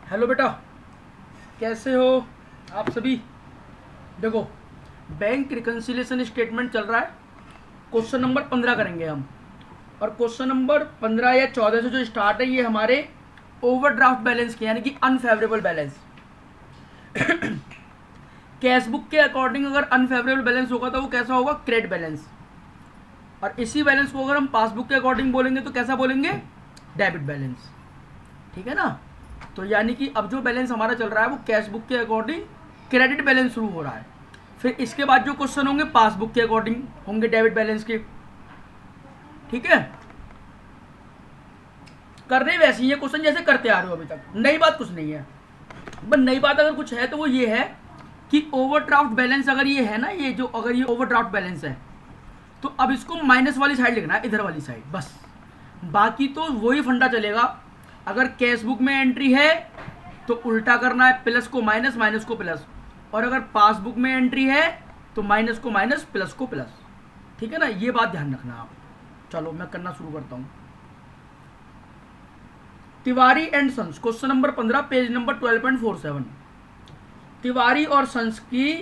Hello बेटा, कैसे हो आप सभी। देखो, बैंक रिकन्सिलिएशन स्टेटमेंट चल रहा है। क्वेश्चन नंबर 15 करेंगे हम। और क्वेश्चन नंबर 15 या 14 से जो स्टार्ट है ये हमारे ओवरड्राफ्ट बैलेंस के, यानी कि अनफेवरेबल बैलेंस। कैश बुक के अकॉर्डिंग अगर अनफेवरेबल बैलेंस होगा तो वो कैसा होगा, क्रेडिट बैलेंस। और इसी बैलेंस को अगर हम पासबुक के अकॉर्डिंग बोलेंगे तो कैसा बोलेंगे, डेबिट बैलेंस। ठीक है ना। तो यानी कि अब जो बैलेंस हमारा चल रहा है वो कैश बुक के अकॉर्डिंग क्रेडिट बैलेंस शुरू हो रहा है। फिर इसके बाद जो क्वेश्चन होंगे पासबुक के अकॉर्डिंग होंगे डेबिट बैलेंस के। ठीक है, कर रहे वैसे ही है क्वेश्चन जैसे करते आ रहे हो अभी तक, नई बात कुछ नहीं है। बस नई बात अगर कुछ है तो वो ये है कि ओवरड्राफ्ट बैलेंस अगर ये है ना, ये जो अगर ये ओवरड्राफ्ट बैलेंस है तो अब इसको माइनस वाली साइड लिखना है, इधर वाली साइड बस। बाकी तो वही फंडा चलेगा। अगर कैश बुक में एंट्री है तो उल्टा करना है, प्लस को माइनस, माइनस को प्लस। और अगर पासबुक में एंट्री है तो माइनस को माइनस, प्लस को प्लस। ठीक है ना, ये बात ध्यान रखना आप। चलो मैं करना शुरू करता हूं। Tiwari and sons, question number 15, page number 12.47। Tiwari और सन्स की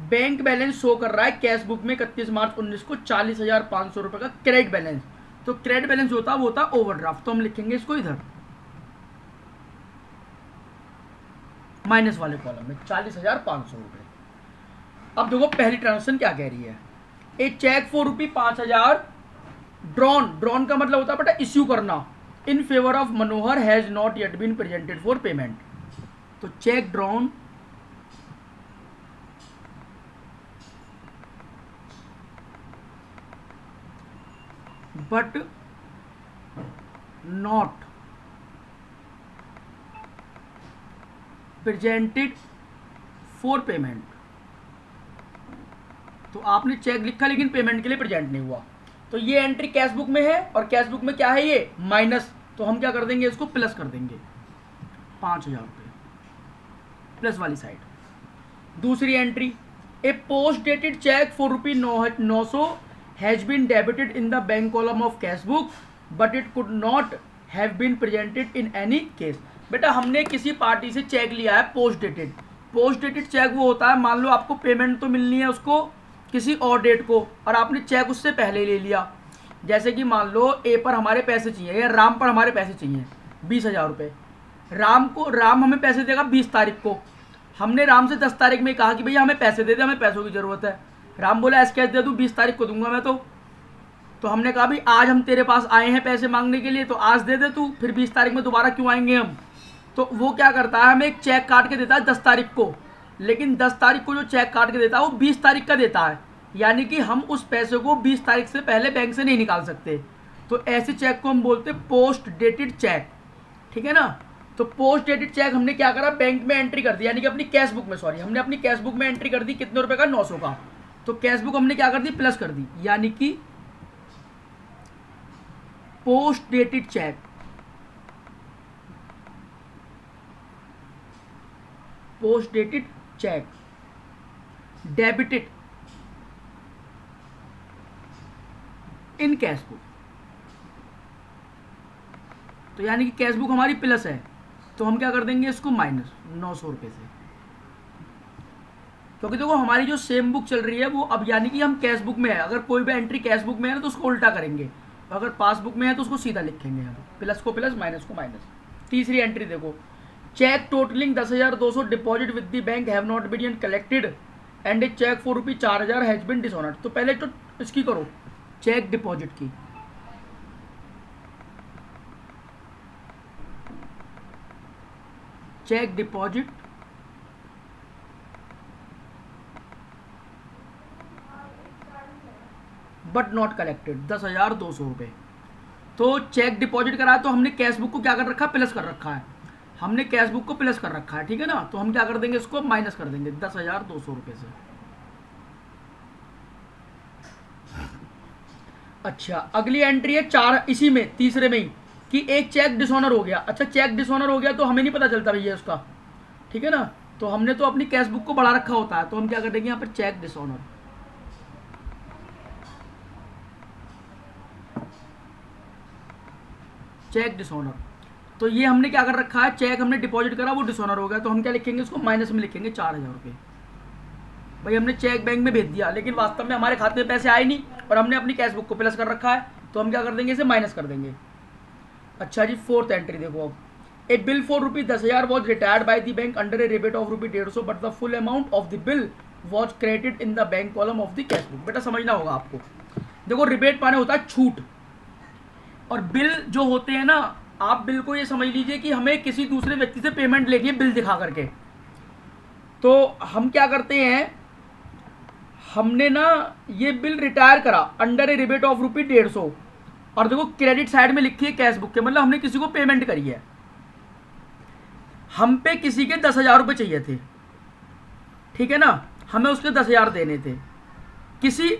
बैंक बैलेंस शो कर रहा है कैश बुक में 31 मार्च 19 को 40,500 रुपए का क्रेडिट बैलेंस। तो क्रेडिट बैलेंस होता है वो होता है ओवरड्राफ्ट, तो हम लिखेंगे इसको इधर माइनस वाले कॉलम में 40,500 रुपए। अब देखो पहली ट्रांजेक्शन क्या कह रही है, a cheque for ₹5,000 drawn. Drawn का मतलब होता है बेटा इश्यू करना। In favour of Manohar has not yet been presented for payment. तो cheque drawn but not presented for payment. तो आपने चेक लिखा लेकिन पेमेंट के लिए प्रेजेंट नहीं हुआ। तो ये एंट्री कैश बुक में है और कैश बुक में क्या है ये माइनस, तो हम क्या कर देंगे इसको प्लस कर देंगे, 5,000 रुपये प्लस वाली साइड। दूसरी entry, a post dated cheque for ₹900 has been debited in the bank column of cash book but it could not have been presented in any case. बेटा हमने किसी पार्टी से चेक लिया है post dated. Post dated cheque वो होता है, मान लो आपको पेमेंट तो मिलनी है उसको किसी और डेट को और आपने चेक उससे पहले ले लिया। जैसे कि मान लो ए पर हमारे पैसे चाहिए या राम पर हमारे पैसे चाहिए 20,000 रुपये। राम हमें पैसे देगा 20 तारीख को। हमने राम से 10 तारीख में कहा कि भैया हमें पैसे दे दे, हमें पैसों की ज़रूरत है। राम बोला ऐसे कैसे दे दूँ, 20 तारीख को दूंगा मैं तो हमने कहा भाई आज हम तेरे पास आए हैं पैसे मांगने के लिए तो आज दे दे तू, फिर 20 तारीख में दोबारा क्यों आएंगे हम। तो वो क्या करता है, हमें एक चेक काट के देता है 10 तारीख को, लेकिन 10 तारीख को जो चेक काट के देता है वो 20 तारीख का देता है। यानी कि हम उस पैसे को 20 तारीख से पहले बैंक से नहीं निकाल सकते। तो ऐसे चेक को हम बोलते हैं पोस्ट डेटेड चेक। ठीक है ना। तो पोस्ट डेटेड चेक हमने क्या करा, बैंक में एंट्री कर दी, यानी कि अपनी कैश बुक में, सॉरी हमने अपनी कैश बुक में एंट्री कर दी कितने रुपए का, 900 का। तो कैश बुक हमने क्या कर दी, प्लस कर दी, यानी कि post dated check, post dated check debited in cash book. तो यानी कि कैश बुक हमारी प्लस है तो हम क्या कर देंगे इसको माइनस 900 रुपये से। क्योंकि देखो हमारी जो सेम बुक चल रही है वो अब यानी कि हम कैश बुक में है, अगर कोई भी एंट्री कैश बुक में है ना तो उसको उल्टा करेंगे, अगर पासबुक में है तो उसको सीधा लिखेंगे हम, प्लस को प्लस माइनस को माइनस। तीसरी एंट्री देखो, cheque totalling 10,200 deposit with the bank have not been collected and a cheque for ₹4,000 has been dishonoured. तो पहले तो इसकी करो चेक डिपॉजिट की। Cheque deposit but not collected 10,200 रुपये। तो चेक डिपॉजिट करा तो हमने कैश बुक को क्या कर रखा है, प्लस कर रखा है। हमने कैश बुक को प्लस कर रखा है, ठीक है ना। तो हम क्या कर देंगे इसको माइनस कर देंगे 10,200 रुपये से। अच्छा अगली एंट्री है 4 इसी में तीसरे में ही कि एक चेक डिसऑनर हो गया। अच्छा चेक डिसऑनर हो गया तो हमें नहीं पता चलता भैया उसका, ठीक है ना। तो हमने तो अपनी कैश बुक को बढ़ा रखा होता है, तो हम क्या कर देंगे यहाँ पर चेक डिसऑनर। चेक डिसऑनर तो ये हमने क्या कर रखा है, चेक हमने डिपॉजिट करा वो डिसऑनर हो गया, तो हम क्या लिखेंगे इसको माइनस में लिखेंगे 4000 रुपये। भाई हमने चेक बैंक में भेज दिया लेकिन वास्तव में हमारे खाते में पैसे आए नहीं और हमने अपनी कैश बुक को प्लस कर रखा है, तो हम क्या कर देंगे, इसे माइनस कर देंगे। अच्छा जी, फोर्थ एंट्री देखो अब, a bill for ₹10,000 was retired by the bank under a rebate of ₹150 but the full amount of the bill was credited in the bank column of the cash book. बेटा समझना होगा आपको, देखो rebate पाने होता है छूट, और बिल जो होते हैं ना, आप बिल को ये समझ लीजिए कि हमें किसी दूसरे व्यक्ति से पेमेंट लेनी है बिल दिखा करके। तो हम क्या करते हैं, हमने ना ये बिल रिटायर करा अंडर ए रिबेट ऑफ ₹150, और देखो क्रेडिट साइड में लिखी है कैश बुक के, मतलब हमने किसी को पेमेंट करी है। हम पे किसी के 10,000 रुपये चाहिए थे, ठीक है ना, हमें उसके 10,000 देने थे किसी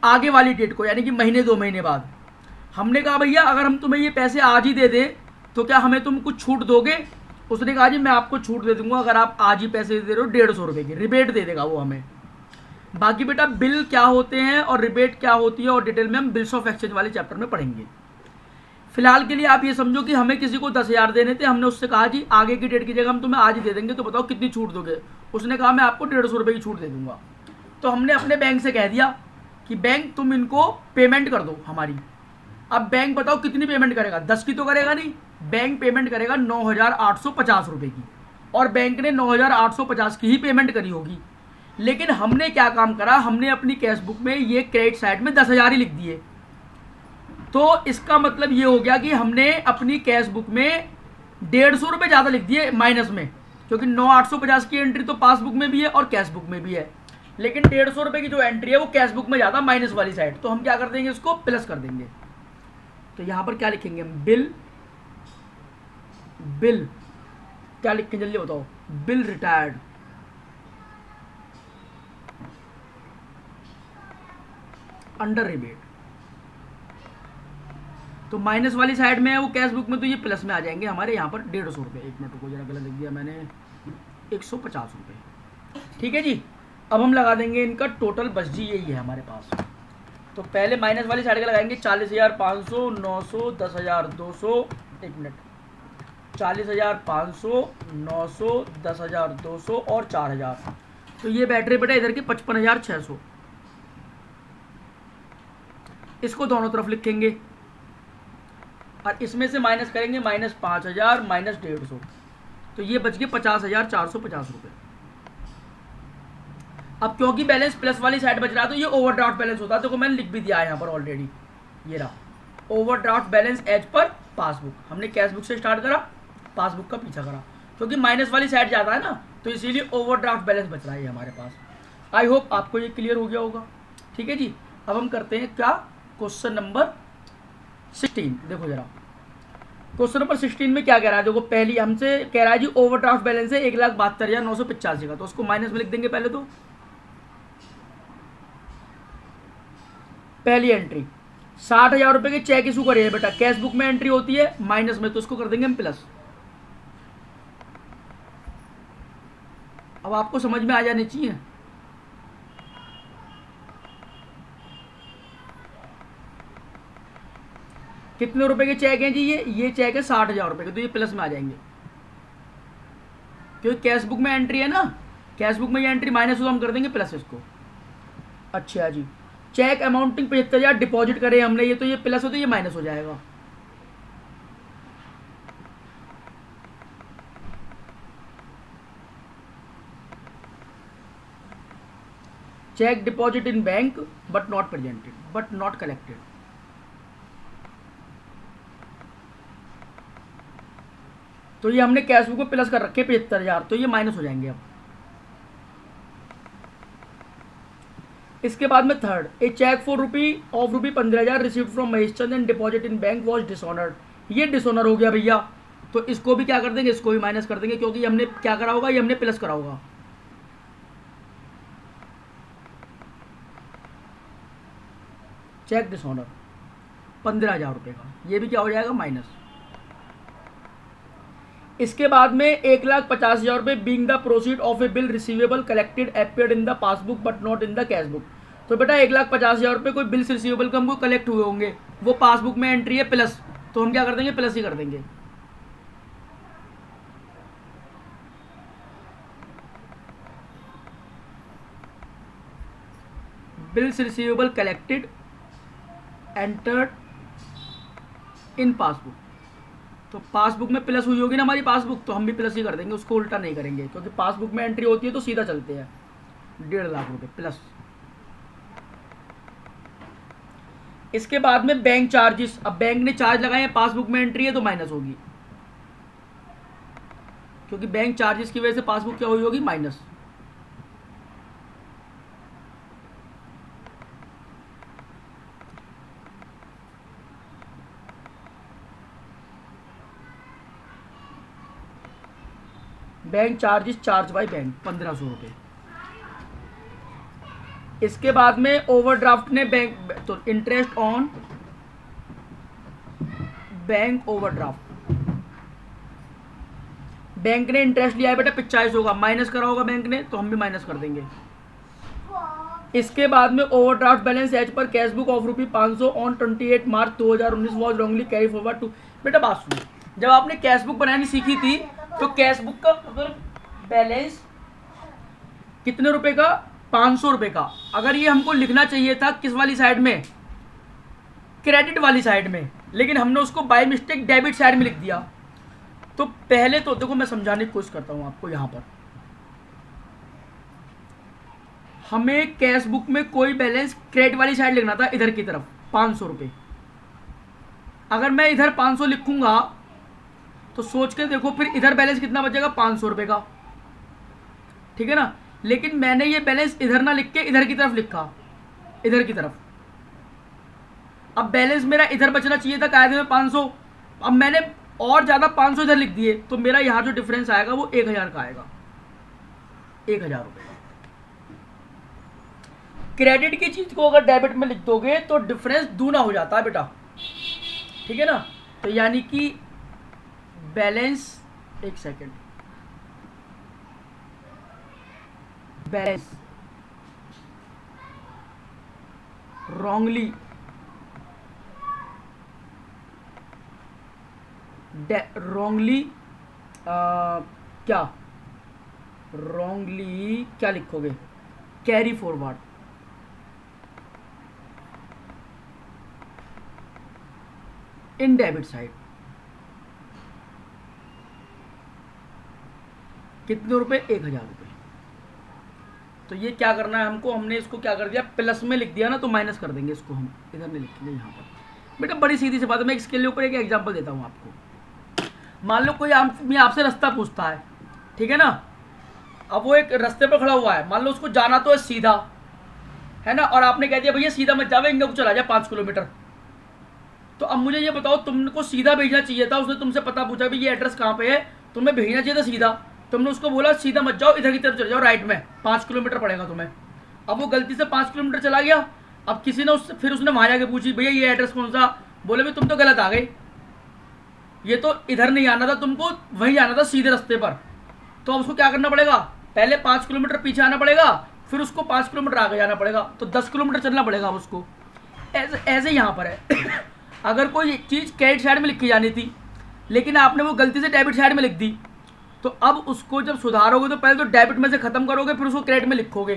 आगे वाली डेट को, यानी कि महीने 2 महीने बाद। हमने कहा भैया अगर हम तुम्हें ये पैसे आज ही दे दें तो क्या हमें तुम कुछ छूट दोगे? उसने कहा जी मैं आपको छूट दे दूंगा अगर आप आज ही पैसे दे रहे हो 150 रुपये की, रिबेट दे देगा वो हमें। बाकी बेटा बिल क्या होते हैं और रिबेट क्या होती है और डिटेल में हम बिल्स ऑफ एक्सचेंज वाले चैप्टर में पढ़ेंगे। फिलहाल के लिए आप ये समझो कि हमें किसी को 10,000 देने थे, हमने उससे कहा जी आगे की डेट की जगह हम तुम्हें आज ही दे देंगे, तो बताओ कितनी छूट दोगे? उसने कहा मैं आपको 150 रुपये की छूट दे दूंगा। तो हमने अपने बैंक से कह दिया कि बैंक तुम इनको पेमेंट कर दो हमारी। अब बैंक बताओ कितनी पेमेंट करेगा? 10 की तो करेगा नहीं, बैंक पेमेंट करेगा 9,850 रुपये की, और बैंक ने 9,850 की ही पेमेंट करी होगी। लेकिन हमने क्या काम करा, हमने अपनी कैश बुक में ये क्रेडिट साइड में 10,000 ही लिख दिए। तो इसका मतलब ये हो गया कि हमने अपनी कैश बुक में 150 रुपये ज़्यादा लिख दिए माइनस में, क्योंकि 9,850 की एंट्री तो पासबुक में भी है और कैश बुक में भी है, लेकिन 150 रुपये की जो एंट्री है वो कैश बुक में ज़्यादा माइनस वाली साइड। तो हम क्या कर देंगे, इसको प्लस कर देंगे। तो यहाँ पर क्या लिखेंगे हम, बिल, बिल क्या लिखें जल्दी बताओ, बिल रिटायर्ड अंडर रिबेट। तो माइनस वाली साइड में है वो कैश बुक में, तो ये प्लस में आ जाएंगे हमारे यहाँ पर 150 रुपये। 1 मिनट को जरा गलत लिख दिया मैंने, 150 रुपये, ठीक है जी। अब हम लगा देंगे इनका टोटल, बस जी यही है हमारे पास। तो पहले माइनस वाली साइड का लगाएंगे 40,500, 900, 10,200, 1 मिनट, 40,500, 900, 10,200 और 4,000। तो ये बैटरी बेटा इधर की 55,600। इसको दोनों तरफ लिखेंगे और इसमें से माइनस करेंगे -5,000 -150, तो ये बच गए 50,450 रुपये। अब क्योंकि बैलेंस प्लस वाली साइड बच रहा है तो ये ओवरड्राफ्ट बैलेंस होता है। देखो मैंने लिख भी दिया है यहाँ पर ऑलरेडी, ये रहा overdraft balance as per passbook. हमने कैश बुक से स्टार्ट करा, पासबुक का पीछा करा, क्योंकि माइनस वाली साइड ज़्यादा है ना, तो इसीलिए ओवरड्राफ्ट बैलेंस बच रहा है हमारे पास। आई होप आपको ये क्लियर हो गया होगा, ठीक है जी। अब हम करते हैं क्या, क्वेश्चन नंबर 16। देखो जरा क्वेश्चन नंबर 16 में क्या कह रहा है, देखो पहली हमसे कह रहा है जी ओवरड्राफ्ट बैलेंस है 1,72,985 का, तो उसको माइनस में लिख देंगे पहले। तो पहली एंट्री 60,000 रुपये के चेक इशू करे बेटा, कैश बुक में एंट्री होती है माइनस में, तो उसको कर देंगे हम प्लस। अब आपको समझ में आ जाने चाहिए। कितने रुपए के चेक हैं जी, ये चेक है 60,000 रुपये के, तो ये प्लस में आ जाएंगे क्योंकि कैश बुक में एंट्री है ना, कैश बुक में ये एंट्री माइनस हो तो हम कर देंगे प्लस इसको। अच्छा जी, चेक अमाउंटिंग 75,000 डिपॉजिट करे हमने, ये तो ये प्लस हो तो ये माइनस हो जाएगा। Cheque deposit in bank but not presented, but not collected. तो ये हमने कैश बुक को प्लस कर रखे 75,000, तो ये माइनस हो जाएंगे। अब इसके बाद में third, a cheque for ₹15,000 received from Mahesh Chand and deposit in bank was dishonoured. ये डिसऑनर हो गया भैया, तो इसको भी क्या कर देंगे, इसको भी माइनस कर देंगे, क्योंकि हमने क्या करा होगा, ये हमने प्लस करा होगा। चेक डिसऑनर 15,000 रुपये का, ये भी क्या हो जाएगा, माइनस। इसके बाद में 1,50,000 रुपये being the proceed of A bill receivable collected appeared in the passbook but not in the cash book. तो बेटा 1,50,000 रुपये कोई बिल्स रिसीवेबल हमको कलेक्ट हुए होंगे, वो पासबुक में एंट्री है प्लस, तो हम क्या कर देंगे, प्लस ही कर देंगे। Bills receivable collected entered in passbook. तो पासबुक में प्लस हुई होगी ना हमारी पासबुक, तो हम भी प्लस ही कर देंगे, उसको उल्टा नहीं करेंगे, क्योंकि पासबुक में एंट्री होती है तो सीधा चलते हैं। 1.5 लाख रुपए प्लस। इसके बाद में बैंक चार्जेस, अब बैंक ने चार्ज लगाए हैं, पासबुक में एंट्री है तो माइनस होगी, क्योंकि बैंक चार्जेस की वजह से पासबुक क्या हुई होगी, minus. Bank charges charge by bank 1500 रुपये। इसके बाद में ओवरड्राफ्ट ने बैंक, तो interest on bank overdraft, bank ने इंटरेस्ट लिया है बेटा 45 होगा, माइनस करा होगा बैंक ने, तो हम भी माइनस कर देंगे। इसके बाद में overdraft balance as per cash book of ₹500 on 28 March 2019 was wrongly carry forward to. बेटा बात सुनो, जब आपने कैश बुक बनानी सीखी थी तो कैश बुक का अगर बैलेंस कितने रुपए का, 500 रुपए का, अगर ये हमको लिखना चाहिए था किस वाली साइड में, क्रेडिट वाली साइड में, लेकिन हमने उसको बाय मिस्टेक डेबिट साइड में लिख दिया। तो पहले तो देखो मैं समझाने की कोशिश करता हूं आपको, यहां पर हमें कैश बुक में कोई बैलेंस क्रेडिट वाली साइड लिखना था, इधर की तरफ 500 रुपये। अगर मैं इधर 500 लिखूंगा तो सोच के देखो फिर इधर बैलेंस कितना बचेगा, 500 रुपये का, ठीक है ना। लेकिन मैंने ये बैलेंस इधर ना लिख के इधर की तरफ लिखा, इधर की तरफ। अब बैलेंस मेरा इधर बचना चाहिए था कायदे में 500, अब मैंने और ज़्यादा 500 इधर लिख दिए, तो मेरा यहाँ जो डिफरेंस आएगा वो 1000 का आएगा, 1000 रुपये। क्रेडिट की चीज़ को अगर डेबिट में लिख दोगे तो डिफरेंस दूना हो जाता है बेटा, ठीक है ना। तो यानी कि बैलेंस, एक सेकेंड, बैलेंस रॉन्गली क्या रॉन्गली क्या लिखोगे, carry forward in debit side. कितने रुपए, 1000 रुपये। तो ये क्या करना है हमको, हमने इसको क्या कर दिया, प्लस में लिख दिया ना, तो माइनस कर देंगे इसको, हम इधर नहीं लिखेंगे यहाँ पर। बेटा बड़ी सीधी सी बात है, मैं इसके लिए ऊपर एक एग्जांपल देता हूँ आपको। मान लो कोई आपसे रास्ता पूछता है, ठीक है ना। अब वो एक रास्ते पर खड़ा हुआ है, मान लो उसको जाना तो है सीधा, है ना, और आपने कह दिया भैया सीधा मत जावे, इंगे को चला जाए 5 किलोमीटर। तो अब मुझे ये बताओ, तुमको सीधा भेजना चाहिए था, उसने तुमसे पता पूछा भी ये एड्रेस कहाँ पे है, तुम्हें भेजना चाहिए था सीधा, तुमने उसको बोला सीधा मत जाओ, इधर की तरफ चले जाओ, राइट में 5 किलोमीटर पड़ेगा तुम्हें। अब वो गलती से 5 किलोमीटर चला गया, अब किसी ने उससे फिर उसने वहाँ जाके पूछी भैया ये एड्रेस कौन सा, बोले भाई तुम तो गलत आ गए, ये तो इधर नहीं आना था, तुमको वहीं जाना था सीधे रास्ते पर। तो अब उसको क्या करना पड़ेगा, पहले 5 किलोमीटर पीछे आना पड़ेगा, फिर उसको 5 किलोमीटर आगे जाना पड़ेगा, तो 10 किलोमीटर चलना पड़ेगा अब उसको। ऐसे यहाँ पर है अगर कोई चीज़ क्रेडिट साइड में लिखी जानी थी, लेकिन आपने वो गलती से डेबिट साइड में लिख दी, तो अब उसको जब सुधारोगे तो पहले तो डेबिट में से खत्म करोगे, फिर उसको क्रेडिट में लिखोगे,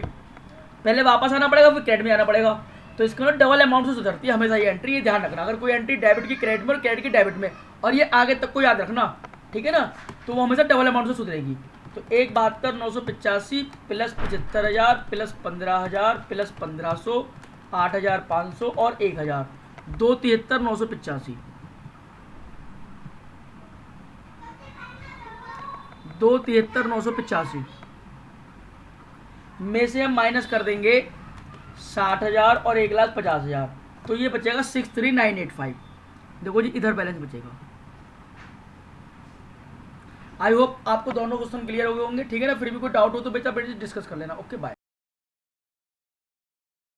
पहले वापस आना पड़ेगा, फिर क्रेडिट में आना पड़ेगा। तो इसके अंदर डबल अमाउंट से सुधरती है हमेशा ये एंट्री, ये ध्यान रखना। अगर कोई एंट्री डेबिट की क्रेडिट में और क्रेडिट की डेबिट में, और ये आगे तक को याद रखना, ठीक है ना, तो वो हमेशा डबल अमाउंट से सुधरेगी। तो 1,72,985 प्लस 75,000 प्लस 15,000 प्लस 1,500 8,500 और 1,000 2,73,985 2,73,985 में से हम माइनस कर देंगे 60,000 और 1,50,000, तो ये बचेगा 63,985। देखो जी इधर बैलेंस बचेगा। आई होप आपको दोनों क्वेश्चन क्लियर हो गए होंगे, ठीक है ना। फिर भी कोई डाउट हो तो बेटा डिस्कस कर लेना। Okay bye.